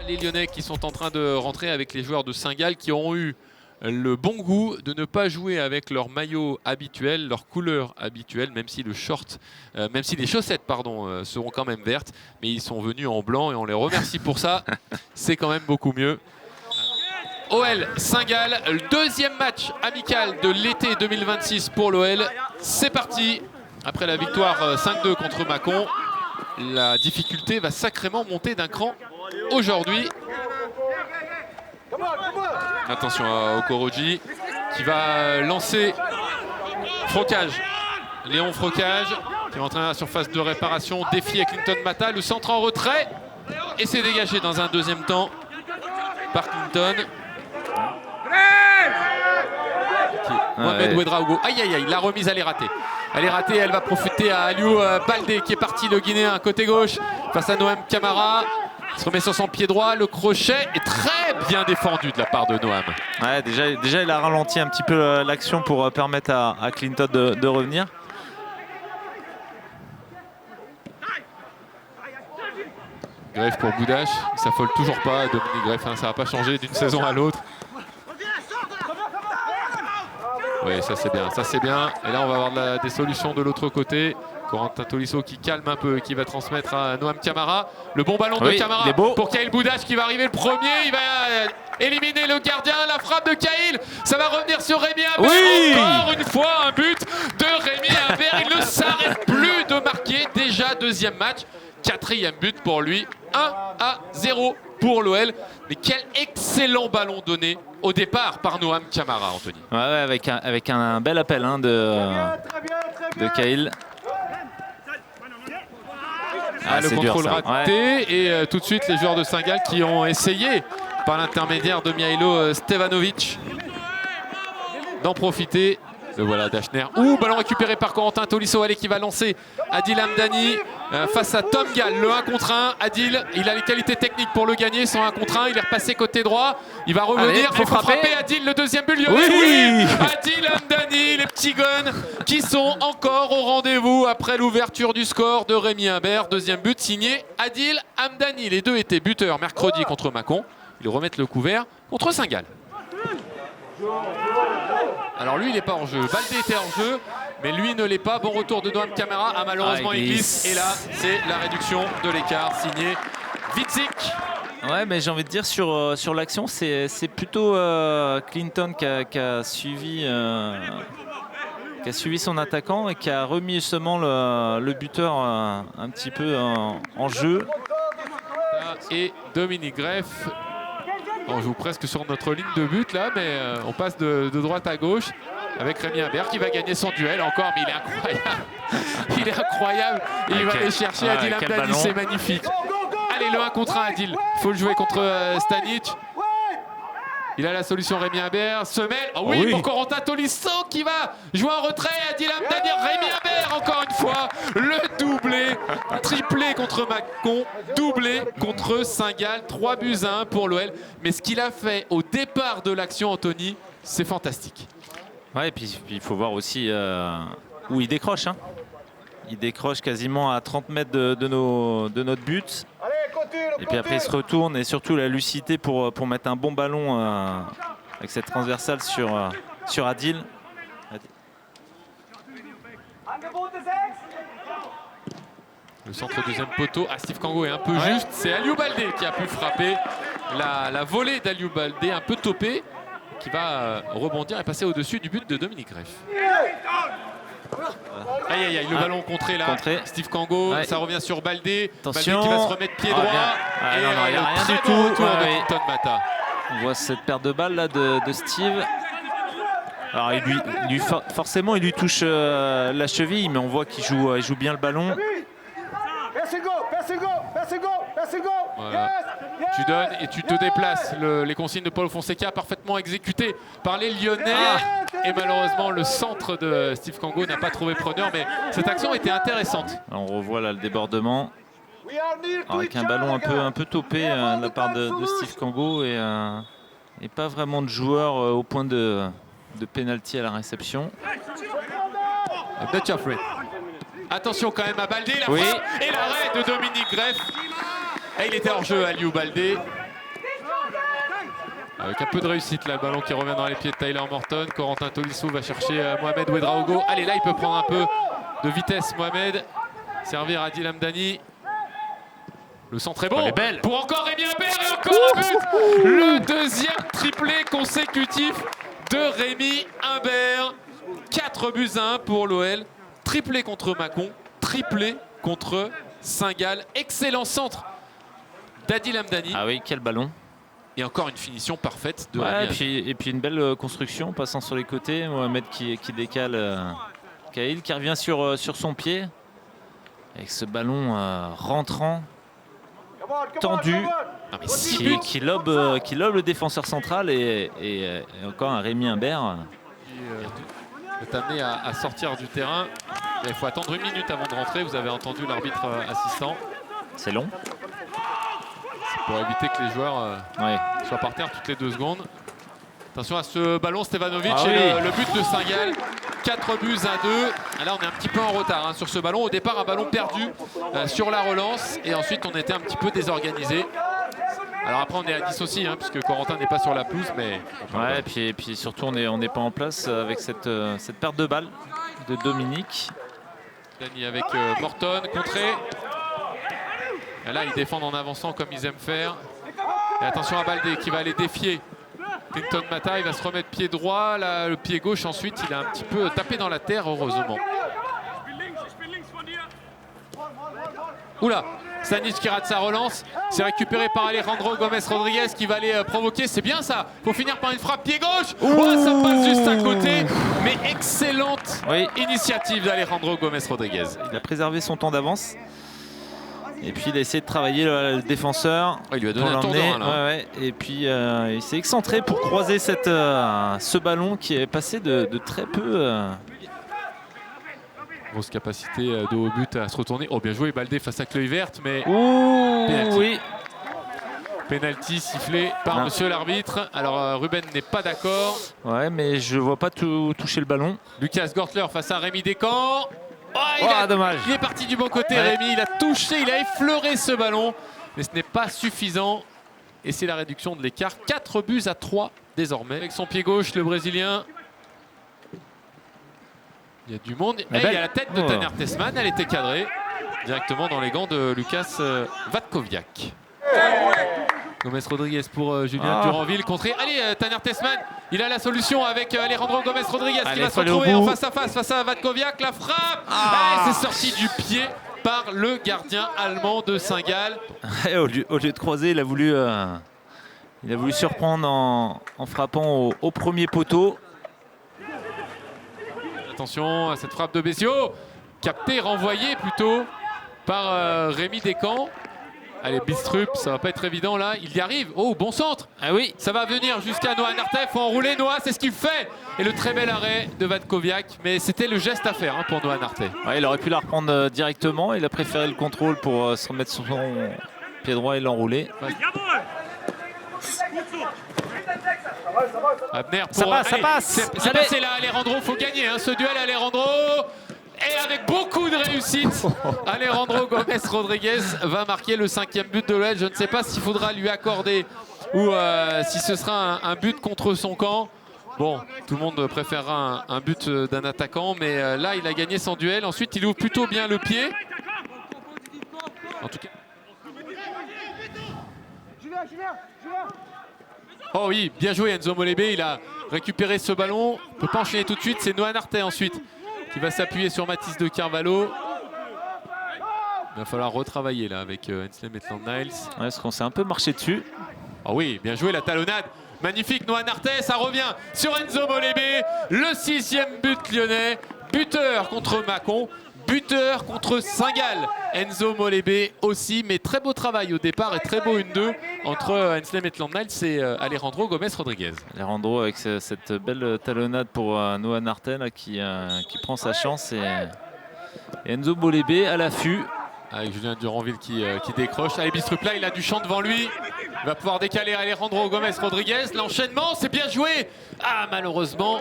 les Lyonnais qui sont en train de rentrer avec les joueurs de Saint-Gall qui ont eu le bon goût de ne pas jouer avec leur maillot habituel, leur couleur habituelle, même si même si les chaussettes seront quand même vertes, mais ils sont venus en blanc et on les remercie pour ça. C'est quand même beaucoup mieux. OL Saint-Gall, le deuxième match amical de l'été 2026 pour l'OL. C'est parti. Après la victoire 5-2 contre Mâcon, la difficulté va sacrément monter d'un cran aujourd'hui. Attention à Okoroji qui va lancer Frocage. Léon Frocage qui va entrer à la surface de réparation, défier Clinton Mata, le centre en retrait et c'est dégagé dans un deuxième temps par Clinton. Mohamed Ouedraogo. Aïe aïe aïe, la remise elle est ratée. Elle est ratée, elle va profiter à Aliou Baldé qui est parti, le Guinéen côté gauche face à Noam Camara. Il se remet sur son pied droit, le crochet est très bien défendu de la part de Noam. Ouais, déjà il a ralenti un petit peu l'action pour permettre à Clinton de revenir. Greff pour Boudache, il s'affole toujours pas, Dominique Greff, hein, ça va pas changer d'une saison à l'autre. Oui, ça c'est bien, ça c'est bien. Et là on va avoir des solutions de l'autre côté. Corentin Tolisso qui calme un peu, qui va transmettre à Noam Camara. Le bon ballon de Camara pour Kaïl Boudache qui va arriver le premier. Il va éliminer le gardien. La frappe de Kaïl, ça va revenir sur Rémi Imbert. Oui, encore une fois un but de Rémi Imbert. Il ne s'arrête plus de marquer. Déjà deuxième match, quatrième but pour lui. 1-0 pour l'OL. Mais quel excellent ballon donné au départ par Noam Camara, Anthony. Ouais, avec un bel appel hein, de Kaïl. Le contrôle raté et tout de suite les joueurs de Saint-Gall qui ont essayé par l'intermédiaire de Mihailo Stevanovic d'en profiter. Le voilà Dachner. Ballon récupéré par Corentin Tolisso. Allez, qui va lancer Adil Hamdani face à Tom Gall. Le 1 contre 1. Adil, il a les qualités techniques pour le gagner. Son 1 contre 1. Il est repassé côté droit. Il va revenir. Il faut frapper. Adil, le deuxième but. Oui, Adil Hamdani, les petits guns qui sont encore au rendez-vous après l'ouverture du score de Rémi Imbert. Deuxième but signé Adil Hamdani. Les deux étaient buteurs mercredi contre Mâcon. Ils remettent le couvert contre Saint-Gall. Alors lui il n'est pas en jeu, Baldé était en jeu mais lui ne l'est pas. Bon retour de Noam Camara, malheureusement il glisse. Et là c'est la réduction de l'écart signé Witzik. Ouais, mais j'ai envie de dire sur l'action c'est plutôt Clinton qui a suivi son attaquant et qui a remis justement le buteur un petit peu en jeu. Et Dominique Greff. On joue presque sur notre ligne de but là, mais on passe de droite à gauche avec Rémi Imbert qui va gagner son duel encore, mais il est incroyable. Il est incroyable. Et il va aller chercher Adil Hamdani, c'est magnifique. Allez, le 1 contre 1 Adil. Il faut le jouer contre Stanic. Il a la solution Rémi Imbert. Semelle. Oh oui, pour Corentin Tolisso qui va jouer en retrait. Adil Hamdani, Rémi Imbert encore une fois. Le doublé. Triplé contre Mâcon. Doublé contre Saint-Gall. 3-1 pour l'OL. Mais ce qu'il a fait au départ de l'action, Anthony, c'est fantastique. Ouais, et puis il faut voir aussi où il décroche. Hein. Il décroche quasiment à 30 mètres de notre but. Et puis après il se retourne et surtout la lucidité pour mettre un bon ballon avec cette transversale sur Adil. Le centre deuxième poteau. Steve Kango est un peu juste. C'est Aliou Baldé qui a pu frapper. La volée d'Aliou Baldé un peu topée qui va rebondir et passer au-dessus du but de Dominique Greff. Aïe aïe aïe, le ballon contré là. Steve Kango, ça revient sur Baldé. Attention. Baldé qui va se remettre pied droit. Et il n'y a rien du tout. Retour de Clinton Mata. On voit cette paire de balles là de Steve. Alors forcément il lui touche la cheville, mais on voit qu'il joue bien le ballon. Voilà. Tu donnes et tu te déplaces. Les consignes de Paulo Fonseca parfaitement exécutées par les Lyonnais. Et malheureusement, le centre de Steve Kango n'a pas trouvé preneur. Mais cette action était intéressante. Alors, on revoit là le débordement. Alors, avec un ballon un peu topé de la part de Steve Kango. Et pas vraiment de joueur au point de pénalty à la réception. Attention quand même à Baldé, la frappe et l'arrêt de Dominique Greff. Et il était hors jeu, Aliou Baldé. Avec un peu de réussite là, le ballon qui revient dans les pieds de Tyler Morton. Corentin Tolisso va chercher Mohamed Ouedraogo. Allez, là il peut prendre un peu de vitesse, Mohamed. Servir à Adil Hamdani. Le centre est bon pour encore Rémi Imbert et encore un but. Le deuxième triplé consécutif de Rémi Imbert. 4 buts à 1 pour l'OL. Triplé contre Mâcon, triplé contre Saint-Gall. Excellent centre d'Adil Hamdani. Ah oui, quel ballon. Et encore une finition parfaite de Rémi. Et puis une belle construction passant sur les côtés. Mohamed qui décale Cahill, qui revient sur son pied. Avec ce ballon rentrant. Tendu, qui lobe le défenseur central et encore un Rémi Imbert. Est amené à sortir du terrain. Il faut attendre 1 minute avant de rentrer. Vous avez entendu l'arbitre assistant. C'est long. C'est pour éviter que les joueurs soient par terre toutes les 2 secondes. Attention à ce ballon, Stevanovic et le but de Saint-Gall. 4 buts à 2. Là, on est un petit peu en retard sur ce ballon. Au départ, un ballon perdu sur la relance. Et ensuite, on était un petit peu désorganisé. Alors après, on est à 10 aussi, puisque Corentin n'est pas sur la pelouse. Mais et puis surtout, on n'est pas en place avec cette perte de balle de Dominique. Dani avec Morton, contré. Et là, ils défendent en avançant comme ils aiment faire. Et attention à Baldé qui va aller défier Clinton Mata. Il va se remettre pied droit, là, le pied gauche ensuite. Il a un petit peu tapé dans la terre, heureusement. Oula, Stanic qui rate sa relance. C'est récupéré par Alejandro Gomez Rodriguez qui va aller provoquer. C'est bien ça. Faut finir par une frappe pied gauche. Oh, ça passe juste à côté. Mais excellente initiative d'Alejandro Gomez Rodriguez. Il a préservé son temps d'avance. Et puis il a essayé de travailler le défenseur. Il lui a donné un tour d'an, Et puis il s'est excentré pour croiser ce ballon qui est passé de très peu. Grosse capacité de haut but à se retourner. Oh, bien joué Baldé face à Cleuil Verte, mais penalty sifflé par monsieur l'arbitre. Alors Ruben n'est pas d'accord. Ouais, mais je vois pas toucher le ballon. Lucas Gortler face à Rémi Descamps. Dommage. Il est parti du bon côté, Rémi. Il a touché, il a effleuré ce ballon. Mais ce n'est pas suffisant. Et c'est la réduction de l'écart. 4 buts à 3 désormais. Avec son pied gauche, le Brésilien. Il y a du monde. Et il y a la tête de Taner Tessman. Elle était cadrée directement dans les gants de Lucas Vatkoviak. Gomez Rodriguez pour Julien Duranville. Contré. Allez, Taner Tessman. Il a la solution avec Alejandro Gomez Rodriguez qui va se retrouver en face à face face à Vatkoviak. La frappe. C'est sorti du pied par le gardien allemand de Saint-Gall. Au lieu de croiser, il a voulu surprendre en frappant au premier poteau. Attention à cette frappe de Bessio. Capté, renvoyé plutôt par Rémi Descamps. Allez, Bistrup, ça va pas être évident là. Il y arrive. Oh, bon centre. Ah oui. Ça va venir jusqu'à Noah Nartey. Faut enrouler Noah, c'est ce qu'il fait. Et le très bel arrêt de Vatkoviak. Mais c'était le geste à faire pour Noah Nartey. Il aurait pu la reprendre directement. Il a préféré le contrôle pour se remettre sur son pied droit et l'enrouler. Abner pour... Ça passe. C'est passé là, Alejandro. Faut gagner ce duel, Alejandro. Et avec beaucoup de réussite, Alejandro Gomez Rodriguez va marquer le 5e but de l'OL. Je ne sais pas s'il faudra lui accorder ou si ce sera un but contre son camp. Bon, tout le monde préférera un but d'un attaquant, mais là, il a gagné son duel. Ensuite, il ouvre plutôt bien le pied. En tout cas... Oh oui, bien joué Enzo Molébé. Il a récupéré ce ballon. Il ne peut pas enchaîner tout de suite. C'est Noah Nartey ensuite qui va s'appuyer sur Mathis de Carvalho. Il va falloir retravailler là avec Hensley Maitland-Niles. Parce qu'on s'est un peu marché dessus. Oh oui, bien joué la talonnade. Magnifique Noah Nartey, ça revient sur Enzo Molébé. Le 6e but lyonnais. Buteur contre Mâcon. Buteur contre Saint-Gall. Enzo Molébé aussi, mais très beau travail au départ et très beau 1-2 entre Hensley Maitland-Niles et Alejandro Gomez Rodriguez. Alejandro avec cette belle talonnade pour Noah Nartey là, qui prend sa chance et Enzo Molébé à l'affût. Avec Julien Duranville qui décroche. Allez, Bistrup là, il a du champ devant lui. Il va pouvoir décaler Alejandro Gomez Rodriguez. L'enchaînement, c'est bien joué. Malheureusement,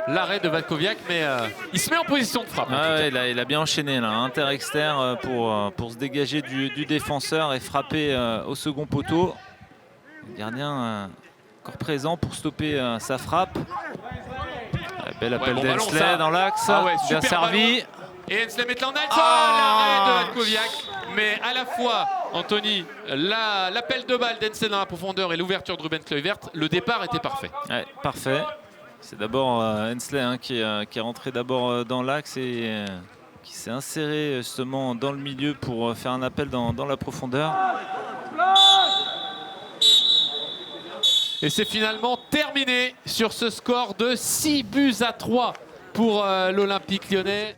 l'arrêt de Vatkoviak, mais il se met en position de frappe. Il a bien enchaîné là, inter-externe pour se dégager du défenseur et frapper au second poteau. Le gardien encore présent pour stopper sa frappe. Bel appel bon ballon, d'Hensley ça. dans l'axe. Ah ouais, Bien super servi. Et Hensley Maitland Nelson, Ah l'arrêt de Latkoviak. Mais à la fois, Anthony, l'appel de balle d'Hensley dans la profondeur et l'ouverture de Ruben Kluivert, le départ était parfait. Ouais, parfait. C'est d'abord Hensley hein, qui est rentré d'abord dans l'axe et qui s'est inséré justement dans le milieu pour faire un appel dans la profondeur. Et c'est finalement terminé sur ce score de 6-3 pour l'Olympique lyonnais.